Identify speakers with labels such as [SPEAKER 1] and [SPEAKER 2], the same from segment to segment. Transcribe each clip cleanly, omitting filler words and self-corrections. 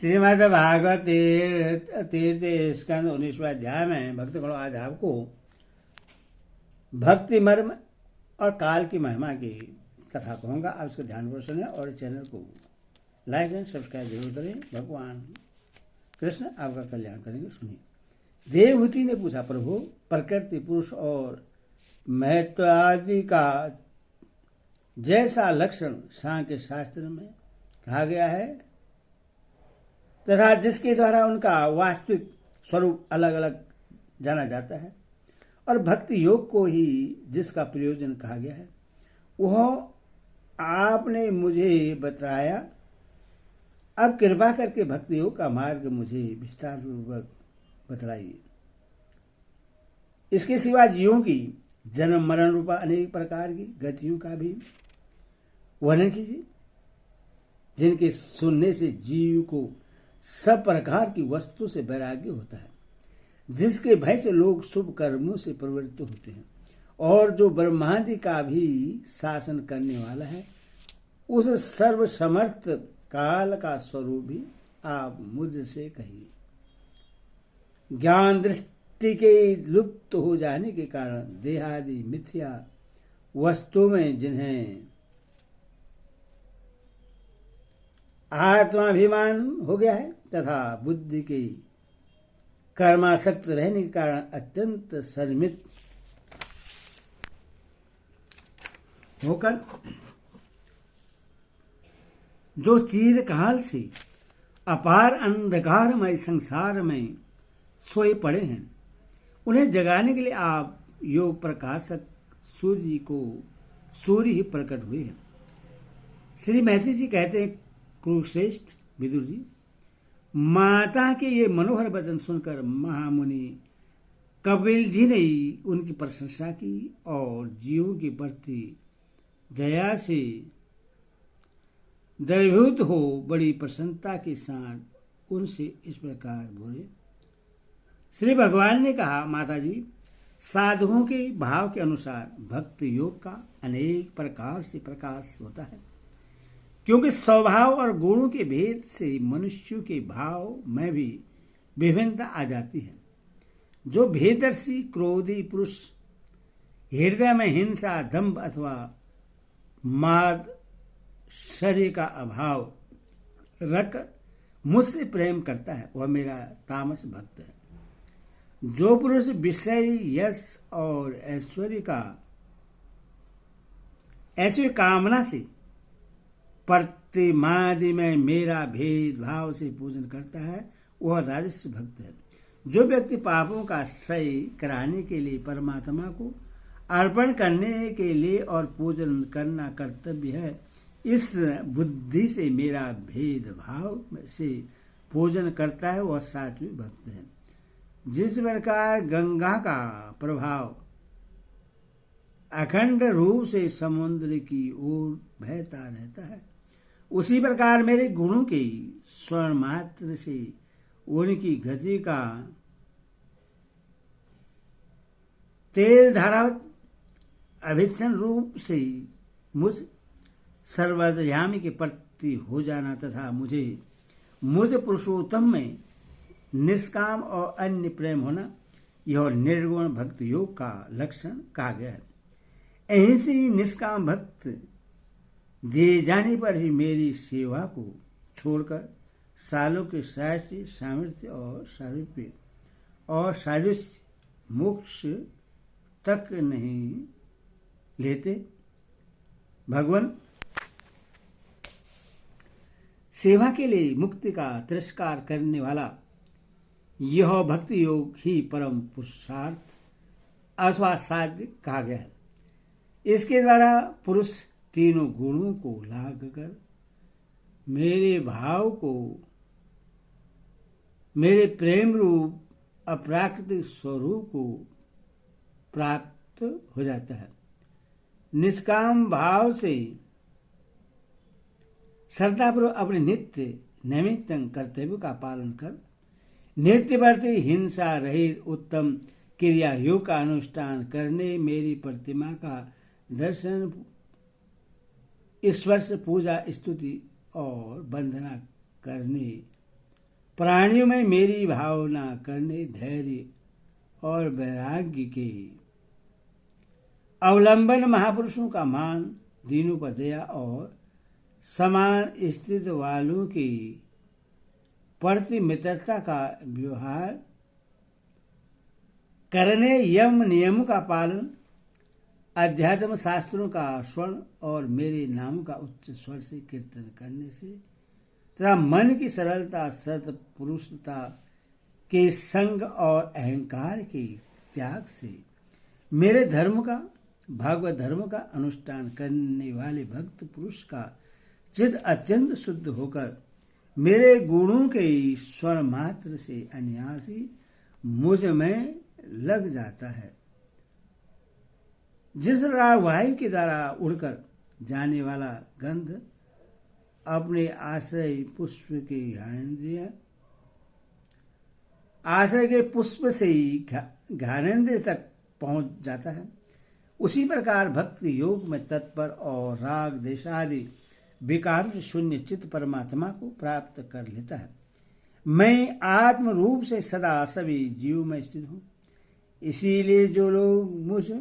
[SPEAKER 1] श्रीमद् भागवत तीर्थ स्कंद 19वां अध्याय में भक्त गणों आज आपको भक्ति मर्म और काल की महिमा की कथा कहूँगा। आप इसको ध्यान पूर्वक सुने और चैनल को लाइक एंड सब्सक्राइब जरूर करें। भगवान कृष्ण आपका कल्याण करेंगे। सुनिए। देवहूति ने पूछा, प्रभु प्रकृति पुरुष और महत्व आदि का जैसा लक्षण सांख्य शास्त्र में कहा गया है तथा जिसके द्वारा उनका वास्तविक स्वरूप अलग अलग जाना जाता है और भक्ति योग को ही जिसका प्रयोजन कहा गया है वह आपने मुझे बताया। अब कृपा करके भक्ति योग का मार्ग मुझे विस्तार पूर्वक बतलाइए। इसके सिवा जीवों की जन्म मरण रूपा अनेक प्रकार की गतियों का भी वर्णन कीजिए, जिनके सुनने से जीव को सब प्रकार की वस्तु से वैराग्य होता है, जिसके भय से लोग शुभ कर्मों से प्रवृत्त होते हैं और जो ब्रह्मादि का भी शासन करने वाला है, उस सर्वसमर्थ काल का स्वरूप भी आप मुझसे कहिए। ज्ञान दृष्टि के लुप्त हो जाने के कारण देहादि मिथ्या वस्तु में जिन्हें आत्माभिमान हो गया है तथा बुद्धि के कर्मासक्त रहने के कारण अत्यंत शर्मित होकर जो चिरकाल से अपार अंधकारमय संसार में सोए पड़े हैं, उन्हें जगाने के लिए आप योग प्रकाशक सूर्य ही प्रकट हुए हैं। श्री महती जी कहते हैं, कुरुश्रेष्ठ विदुर जी, माता के ये मनोहर वचन सुनकर महामुनि कपिल जी ने उनकी प्रशंसा की और जीवों के प्रति दया से द्रवीभूत हो बड़ी प्रसन्नता के साथ उनसे इस प्रकार बोले। श्री भगवान ने कहा, माता जी, साधुओं के भाव के अनुसार भक्त योग का अनेक प्रकार से प्रकाश होता है, क्योंकि स्वभाव और गुणों के भेद से मनुष्यों के भाव में भी विभिन्नता आ जाती है। जो भेदर्शी क्रोधी पुरुष हृदय में हिंसा, दंभ अथवा माद शरीर का अभाव रख मुझसे प्रेम करता है, वह मेरा तामस भक्त है। जो पुरुष विषय, यश और ऐश्वर्य कामना से प्रतिमादि में मेरा भेदभाव से पूजन करता है, वह राजस भक्त है। जो व्यक्ति पापों का क्षय कराने के लिए परमात्मा को अर्पण करने के लिए और पूजन करना कर्तव्य है, इस बुद्धि से मेरा भेदभाव से पूजन करता है, वह सात्विक भक्त है। जिस प्रकार गंगा का प्रभाव अखंड रूप से समुद्र की ओर बहता रहता है, उसी प्रकार मेरे गुणों के स्वर्ण मात्र से उनकी गति का तेल धारावत अभिच्छन रूप से मुझ सर्वयामी के प्रति हो जाना तथा मुझ पुरुषोत्तम में निष्काम और अन्य प्रेम होना, यह निर्गुण भक्त योग का लक्षण कहा गया है। ऐसी निष्काम भक्त दिए जाने पर ही मेरी सेवा को छोड़कर सालों के शास्त्रीय सामर्थ्य और सारूप्य और सादृश्य मोक्ष तक नहीं लेते। भगवान सेवा के लिए मुक्ति का तिरस्कार करने वाला यह भक्ति योग ही परम पुरुषार्थ अथवा साध्य कहा गया है। इसके द्वारा पुरुष तीनों गुणों को लाग कर मेरे भाव को, मेरे प्रेम रूप अप्राकृतिक स्वरूप को प्राप्त हो जाता है। निष्काम भाव से श्रद्धापूर्वक अपने नित्य नैमित्तिक कर्तव्य का पालन कर नित्य प्रति हिंसा रहित उत्तम क्रिया योग का अनुष्ठान करने, मेरी प्रतिमा का दर्शन, ईश्वर से पूजा स्तुति और वंदना करने प्राणियों में मेरी भावना करने धैर्य और वैराग्य के अवलंबन, महापुरुषों का मान, दीनों पर दया और समान स्थिति वालों की प्रति मित्रता का व्यवहार करने, यम नियम का पालन, अध्यात्म शास्त्रों का स्वर्ण और मेरे नाम का उच्च स्वर से कीर्तन करने से तथा मन की सरलता, सत्पुरुषता के संग और अहंकार के त्याग से मेरे धर्म का, भागवत धर्म का अनुष्ठान करने वाले भक्त पुरुष का चित्त अत्यंत शुद्ध होकर मेरे गुणों के स्वर मात्र से अनायासी मुझ में लग जाता है। जिस वायु के द्वारा उड़कर जाने वाला गंध अपने आश्रय पुष्प के आश्रय के पुष्प से ही घानेन्द्र तक पहुंच जाता है, उसी प्रकार भक्ति योग में तत्पर और राग देशादि विकार से शून्य चित्त परमात्मा को प्राप्त कर लेता है। मैं आत्म रूप से सदा सभी जीव में स्थित हूं। इसीलिए जो लोग मुझ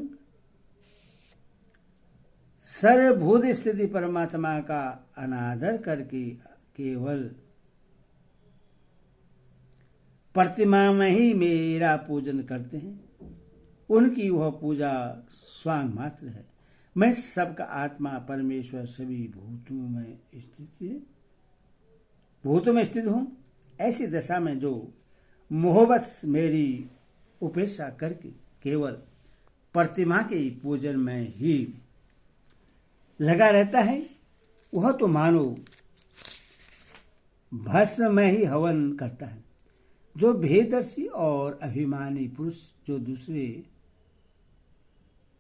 [SPEAKER 1] सर्वभूत स्थिति परमात्मा का अनादर करके केवल प्रतिमा में ही मेरा पूजन करते हैं, उनकी वह पूजा स्वांग मात्र है। मैं सबका आत्मा परमेश्वर सभी भूतों में स्थित हूं। ऐसी दशा में जो मोहबस मेरी उपेक्षा करके केवल प्रतिमा के पूजन में ही लगा रहता है, वह तो मानो भस्म में ही हवन करता है। जो भेदर्शी और अभिमानी पुरुष जो दूसरे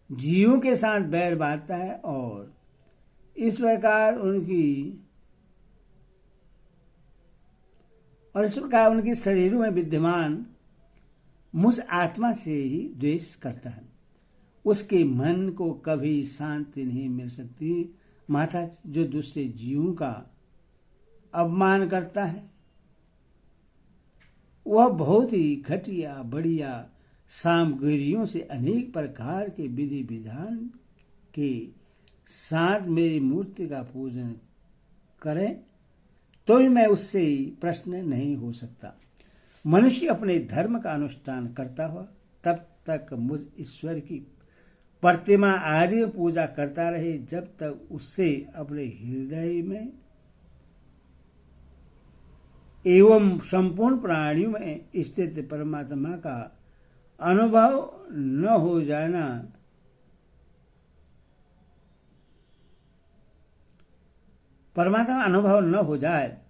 [SPEAKER 1] जीवों के साथ बैर बांधता है और इस प्रकार उनकी शरीरों में विद्यमान मुझ आत्मा से ही द्वेष करता है, उसके मन को कभी शांति नहीं मिल सकती। माता, जो दूसरे जीवों का अपमान करता है वह बहुत ही घटिया बढ़िया सामग्रियों से अनेक प्रकार के विधि विधान के साथ मेरी मूर्ति का पूजन करें तो भी मैं उससे प्रश्न नहीं हो सकता। मनुष्य अपने धर्म का अनुष्ठान करता हुआ तब तक मुझ ईश्वर की प्रतिमा आदि पूजा करता रहे जब तक उससे अपने हृदय में एवं संपूर्ण प्राणियों में स्थित परमात्मा का अनुभव न हो जाना। परमात्मा अनुभव न हो जाए।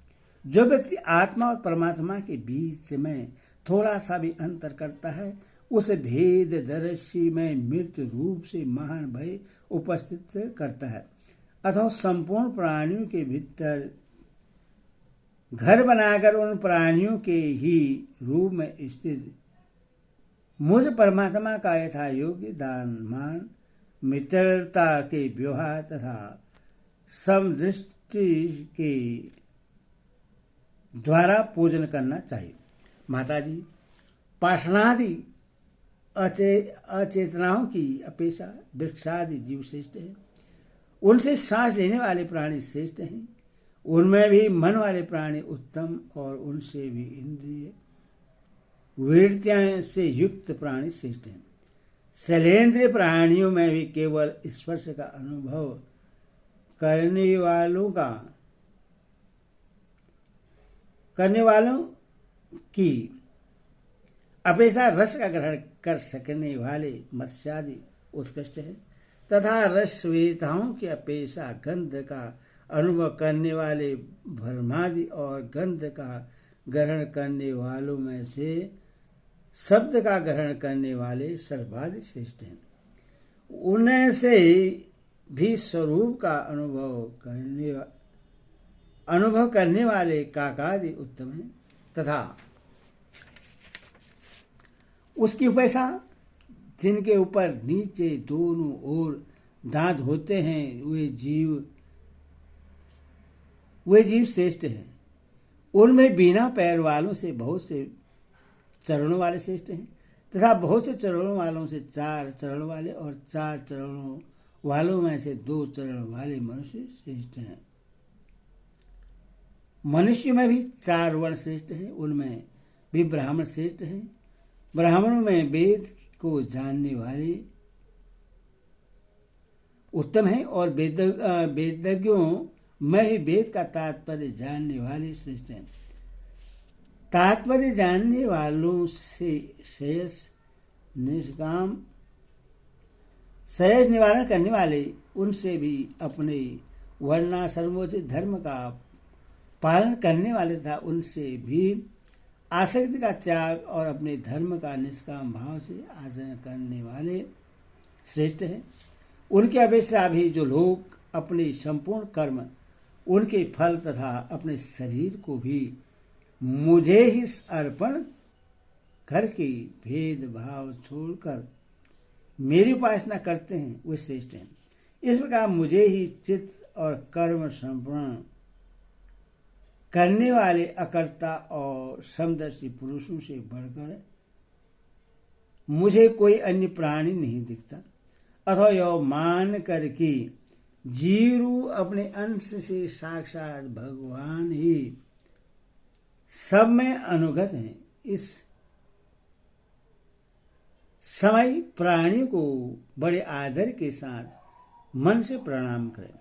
[SPEAKER 1] जो व्यक्ति आत्मा और परमात्मा के बीच में थोड़ा सा भी अंतर करता है, उस भेद दर्शी में मृत्यु रूप से महान भय उपस्थित करता है, अथवा संपूर्ण प्राणियों के भीतर घर बनाकर उन प्राणियों के ही रूप में स्थित मुझ परमात्मा का यथा योग्य दान मान मित्रता के व्यवहार तथा समदृष्टि के द्वारा पूजन करना चाहिए। माताजी, पाषाणादि अचेतनाओं की अपेक्षा वृक्षादि जीव श्रेष्ठ है। उनसे सांस लेने वाले प्राणी श्रेष्ठ हैं। उनमें भी मन वाले प्राणी उत्तम और उनसे भी इंद्रिय वृत्तियों से युक्त प्राणी श्रेष्ठ हैं। शैलेंद्रिय प्राणियों में भी केवल स्पर्श का अनुभव करने वालों की अपेक्षा रस का ग्रहण कर सकने वाले मत्स्यादि उत्कृष्ट है, तथा रसवेताओं की अपेक्षा गंध का अनुभव करने वाले भ्रमादि और गंध का ग्रहण करने वालों में से शब्द का ग्रहण करने वाले सर्वाधिक श्रेष्ठ हैं। उन्हें से भी स्वरूप का अनुभव करने वाले काकादि उत्तम हैं, तथा उसकी उपेक्षा जिनके ऊपर नीचे दोनों ओर दांत होते हैं वे जीव श्रेष्ठ हैं। उनमें बिना पैर वालों से बहुत से चरणों वाले श्रेष्ठ हैं, तथा बहुत से चरणों वालों से 4 चरण वाले, और 4 चरणों वालों में से 2 चरण वाले मनुष्य श्रेष्ठ हैं। मनुष्य में भी 4 वर्ण श्रेष्ठ हैं, उनमें भी ब्राह्मण श्रेष्ठ हैं। ब्राह्मणों में वेद को जानने वाले उत्तम हैं, और वेदज्ञों में भी वेद का तात्पर्य जानने वाले श्रेष्ठ हैं। तात्पर्य जानने वालों से श्रेयस निवारण करने वाले, उनसे भी अपने वर्णाश्रमोचित धर्म का पालन करने वाले तथा उनसे भी आसक्ति का त्याग और अपने धर्म का निष्काम भाव से आचरण करने वाले श्रेष्ठ हैं। उनके अपेक्षा भी जो लोग अपने संपूर्ण कर्म, उनके फल तथा अपने शरीर को भी मुझे ही अर्पण करके भेदभाव छोड़कर मेरी उपासना करते हैं, वे श्रेष्ठ हैं। इस प्रकार मुझे ही चित्त और कर्म समर्पण करने वाले अकर्ता और समदर्शी पुरुषों से बढ़कर मुझे कोई अन्य प्राणी नहीं दिखता, अथवा यह मान कर कि जीव अपने अंश से साक्षात भगवान ही सब में अनुगत हैं। इस समय प्राणी को बड़े आदर के साथ मन से प्रणाम करें।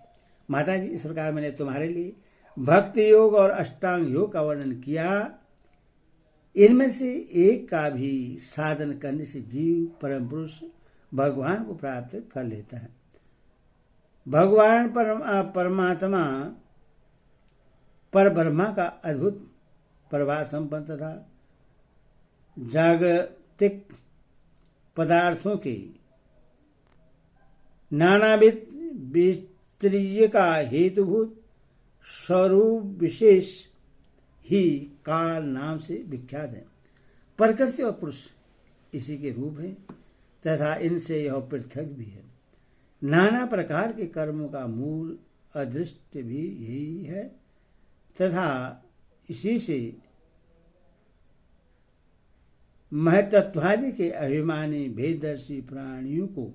[SPEAKER 1] माता जी, इस प्रकार मैंने तुम्हारे लिए भक्ति योग और अष्टांग योग का वर्णन किया। इनमें से एक का भी साधन करने से जीव परम पुरुष भगवान को प्राप्त कर लेता है। भगवान परमात्मा पर ब्रह्मा का अद्भुत प्रभाव संपन्न तथा जागतिक पदार्थों के नानाविध विस्तरीय का हेतुभूत स्वरूप विशेष ही काल नाम से विख्यात है। प्रकृति और पुरुष इसी के रूप हैं तथा इनसे यह पृथक भी है। नाना प्रकार के कर्मों का मूल अदृष्ट भी यही है तथा इसी से महतत्वादि के अभिमानी भेदर्शी प्राणियों को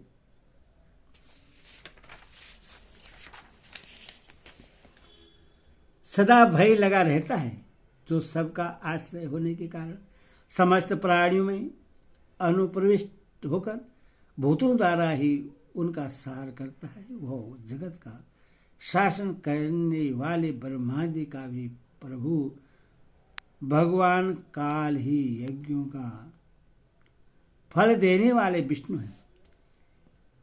[SPEAKER 1] सदा भय लगा रहता है, जो सबका आश्रय होने के कारण समस्त प्राणियों में अनुप्रविष्ट होकर भूतों द्वारा ही उनका सार करता है। वह जगत का शासन करने वाले ब्रह्मादि का भी प्रभु भगवान काल ही यज्ञों का फल देने वाले विष्णु है।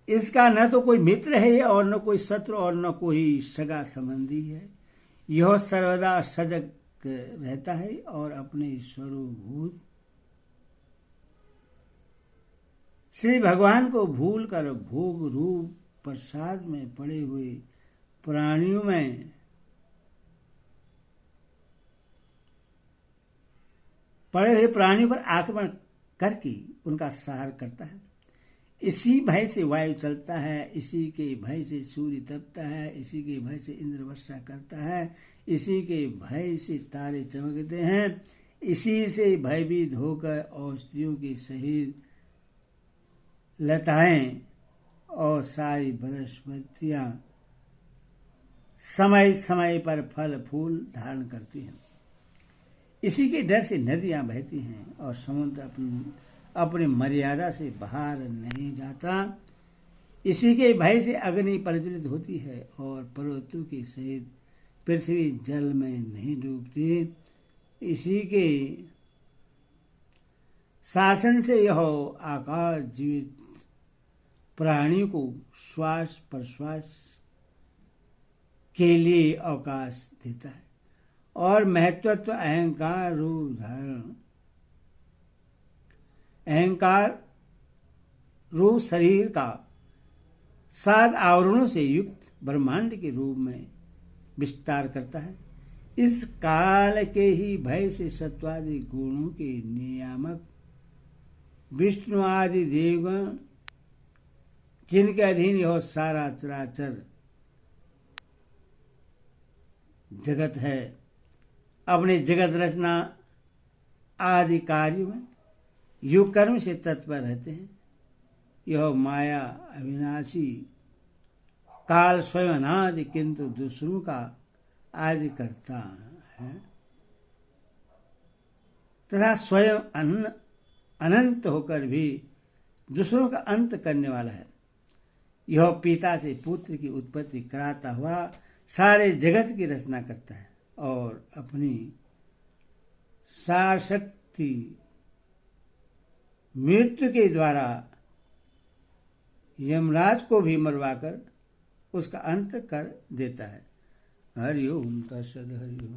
[SPEAKER 1] इसका न तो कोई मित्र है और न कोई शत्रु और न कोई सगा संबंधी है। यह सर्वदा सजग रहता है और अपने स्वरूपभूत श्री भगवान को भूल कर भोग रूप प्रसाद में पड़े हुए प्राणियों में पर आक्रमण करके उनका संहार करता है। इसी भय से वायु चलता है, इसी के भय से सूर्य तपता है, इसी के भय से इंद्र वर्षा करता है, इसी के भय से तारे चमकते हैं, इसी से भयभीत होकर औषधियों के सहित लताएं और सारी वनस्पतियां समय समय पर फल फूल धारण करती हैं। इसी के डर से नदियां बहती हैं और समुद्र अपनी मर्यादा से बाहर नहीं जाता। इसी के भय से अग्नि प्रज्वलित होती है और पर्वतों के सहित पृथ्वी जल में नहीं डूबती। इसी के शासन से यह आकाश जीवित प्राणियों को श्वास प्रश्वास के लिए अवकाश देता है और महत्वत्व अहंकार रूप शरीर का 7 आवरणों से युक्त ब्रह्मांड के रूप में विस्तार करता है। इस काल के ही भय से सत्वादि गुणों के नियामक विष्णु आदि देवगण, जिनके अधीन यह सारा चराचर जगत है, अपने जगत रचना आदि कार्यों में युग कर्म से तत्पर रहते हैं। यह माया अविनाशी, काल स्वयं अनादि, किंतु दूसरों का आदि करता है तथा स्वयं अनंत होकर भी दूसरों का अंत करने वाला है। यह पिता से पुत्र की उत्पत्ति कराता हुआ सारे जगत की रचना करता है और अपनी सारशक्ति मृत्यु के द्वारा यमराज को भी मरवाकर उसका अंत कर देता है। हरि ओम तत्सत। हरि ओम।